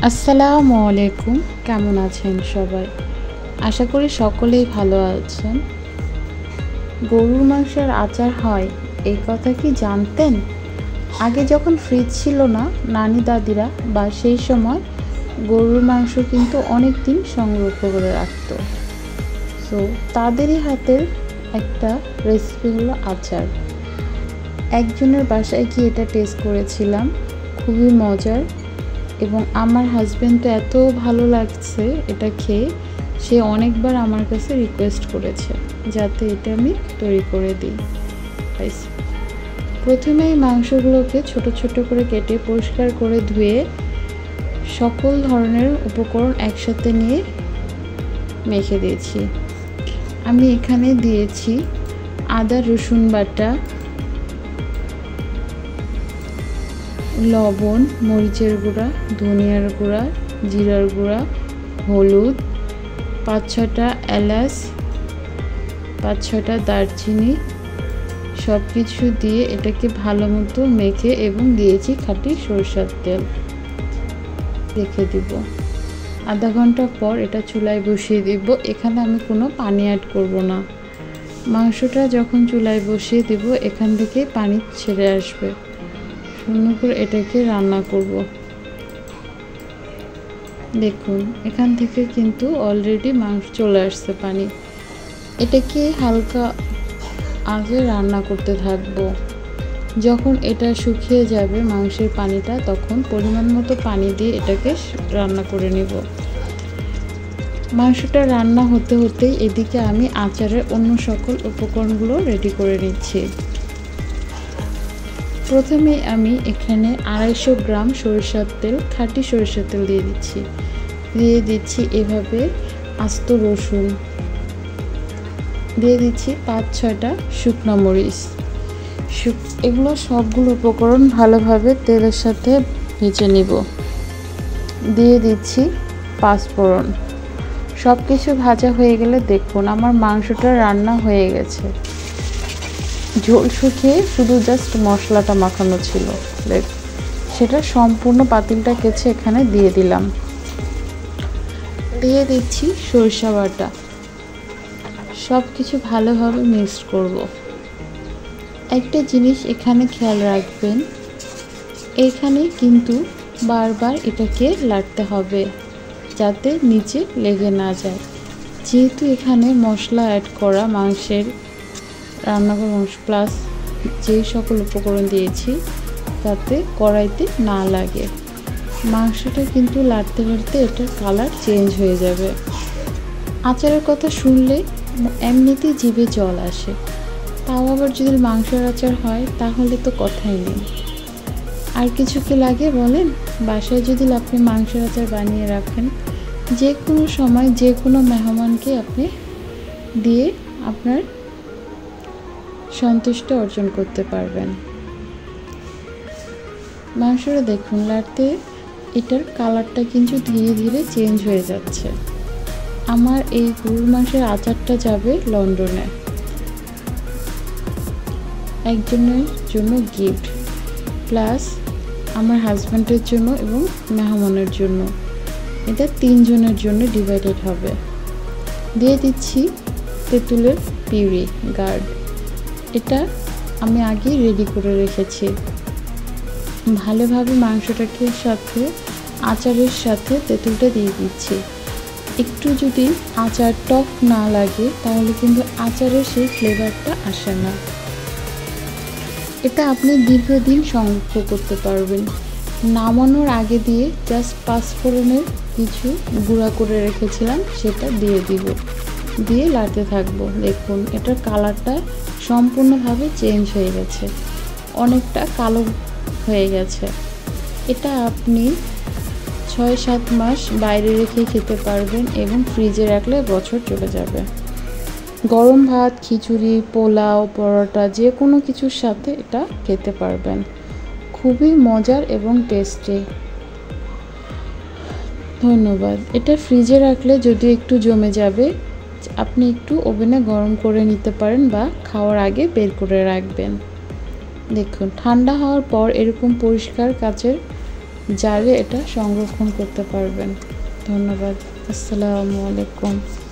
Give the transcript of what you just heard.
আসসালামু আলাইকুম। কেমন আছেন সবাই? আশা করি সকলেই ভালো আছেন। গরুর মাংসের আচার হয় এই কথা কি জানতেন? আগে যখন ফ্রিজ ছিল না, নানি দাদিরা বা সেই সময় গরুর মাংস কিন্তু অনেক দিন সংরক্ষণ করে রাখতো। সো তাদেরই হাতের একটা রেসিপি হলো আচার। একজনের বাসায় গিয়ে এটা টেস্ট করেছিলাম, খুবই মজার। এবং আমার হাজব্যান্ড তো এত ভালো লাগছে এটা খেয়ে, সে অনেকবার আমার কাছে রিকোয়েস্ট করেছে যাতে এটা আমি তৈরি করে দিই। প্রথমেই মাংসগুলোকে ছোট ছোট করে কেটে পরিষ্কার করে ধুয়ে সকল ধরনের উপকরণ একসাথে নিয়ে মেখে দিয়েছি। আমি এখানে দিয়েছি আদা রসুন বাটা, লবণ, মরিচের গুঁড়া, ধনিয়ার গুঁড়া, জিরার গুঁড়া, হলুদ, 5-6টা এলাচ, 5-6টা দারচিনি, সব কিছু দিয়ে এটাকে ভালো মতো মেখে এবং দিয়েছি খাঁটি সরষের তেল। রেখে দিব। আধা ঘন্টা পর এটা চুলায় বসিয়ে দিব। এখানে আমি কোনো পানি অ্যাড করব না। মাংসটা যখন চুলায় বসিয়ে দিব এখান থেকে পানি ছেড়ে আসবে। সুন্দর করে এটাকে রান্না করব। দেখুন এখান থেকে কিন্তু অলরেডি মাংস চলে আসছে পানি। এটাকে হালকা আগে রান্না করতে থাকবো। যখন এটা শুকিয়ে যাবে মাংসের পানিটা, তখন পরিমাণ মতো পানি দিয়ে এটাকে রান্না করে নেব। মাংসটা রান্না হতে হতেই এদিকে আমি আচারের অন্য সকল উপকরণগুলো রেডি করে নিচ্ছি। প্রথমে আমি এখানে 250 গ্রাম সরিষার তেল, খাঁটি সরিষার তেল দিয়ে দিচ্ছি এভাবে আস্ত রসুন, দিয়ে দিচ্ছি 5-6টা শুকনো মরিচ। এগুলো সবগুলো উপকরণ ভালোভাবে তেলের সাথে ভেজে নিব। দিয়ে দিচ্ছি পাঁচফোড়ন। সব কিছু ভাজা হয়ে গেলে দেখুন আমার মাংসটা রান্না হয়ে গেছে। ঝোল শুকিয়ে শুধু জাস্ট মশলাটা মাখানো ছিল, সেটা সম্পূর্ণ পাতিলটা কেচে এখানে দিয়ে দিলাম। দিয়ে দিচ্ছি সরিষা বাটা। সব কিছু ভালোভাবে মিক্স করব। একটা জিনিস এখানে খেয়াল রাখবেন, এখানে কিন্তু বারবার এটাকে লাড়তে হবে যাতে নিচে লেগে না যায়। যেহেতু এখানে মশলা অ্যাড করা, মাংসের রান্না করা মাংস প্লাস যেই সকল উপকরণ দিয়েছি তাতে কড়াইতে না লাগে। মাংসটা কিন্তু লাড়তে লাড়তে এটার কালার চেঞ্জ হয়ে যাবে। আচারের কথা শুনলে এমনিতেই জিভে জল আসে, তাও আবার যদি মাংসের আচার হয় তাহলে তো কথাই নেই। আর কিছু কি লাগে বলেন? বাসায় যদি আপনি মাংসের আচার বানিয়ে রাখেন, যে কোনো সময় যে কোনো মেহমানকে আপনি দিয়ে আপনার সন্তুষ্ট অর্জন করতে পারবেন। মাংসটা দেখুন লাড়তে এটার কালারটা কিন্তু ধীরে ধীরে চেঞ্জ হয়ে যাচ্ছে। আমার এই গরুর মাংসের আচারটা যাবে লন্ডনে একজনের জন্য গিফট, প্লাস আমার হাজব্যান্ডের জন্য এবং মেহমানের জন্য। এটা 3 জনের জন্য ডিভাইডেড হবে। দিয়ে দিচ্ছি তেঁতুলের পিউরি গার্ড। এটা আমি আগে রেডি করে রেখেছি। ভালোভাবে মাংসটাকে সাথে আচারের সাথে তেঁতুলটা দিয়ে দিচ্ছি। একটু যদি আচার টক না লাগে তাহলে কিন্তু আচারের সেই ফ্লেভারটা আসে না। এটা আপনি দীর্ঘদিন সংরক্ষণ করতে পারবেন। নামানোর আগে দিয়ে জাস্ট পাঁচফোড়নের কিছু গুঁড়া করে রেখেছিলাম সেটা দিয়ে দিব, দিয়ে লাড়তে থাকবো। দেখুন এটার কালারটা সম্পূর্ণভাবে চেঞ্জ হয়ে গেছে, অনেকটা কালো হয়ে গেছে। এটা আপনি 6-7 মাস বাইরে রেখে খেতে পারবেন এবং ফ্রিজে রাখলে বছর চলে যাবে। গরম ভাত, খিচুড়ি, পোলাও, পরোটা যে কোনো কিছুর সাথে এটা খেতে পারবেন। খুবই মজার এবং টেস্টি। ধন্যবাদ। এটা ফ্রিজে রাখলে যদি একটু জমে যাবে, আপনি একটু ওভেনে গরম করে নিতে পারেন বা খাওয়ার আগে বের করে রাখবেন। দেখুন ঠান্ডা হওয়ার পর এরকম পরিষ্কার কাচের জারে এটা সংরক্ষণ করতে পারবেন। ধন্যবাদ। আসসালামু আলাইকুম।